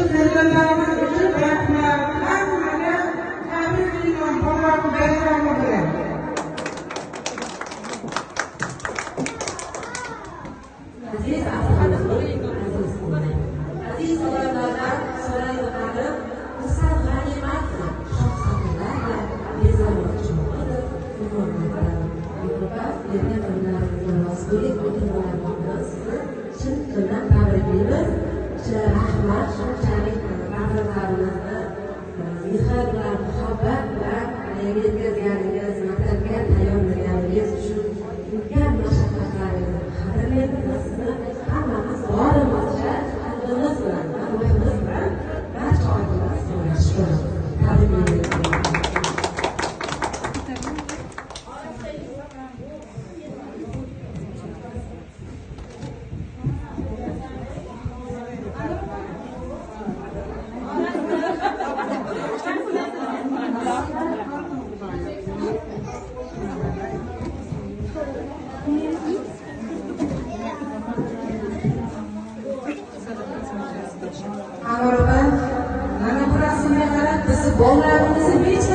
kelganlarimiz uchun rahmat. Hammaga tabrik qilgan Qo'rg'on bayromi bilan. Aziz aholi, aziz odamlardan so'raydiganim, Husan G'animatov shohsarlar va bezorchi bo'lib, mas'ullik o'rinbosarimiz chin dildan tabriklaymiz. Rahmat, shunchalik farzandlarimizni mehr bilan, muhabbat bilan yetkazganingiz, maktabga tayyorlaganingiz uchun ulkan mashaqqatlaringizni qadrlaymiz. Sizni hammamiz borimizcha qalbimiz bilan, ruhimiz bilan barcha oilalar so'rashib tabriklaymiz. Mana bu rasmga qarab, biz bolalarimizni hech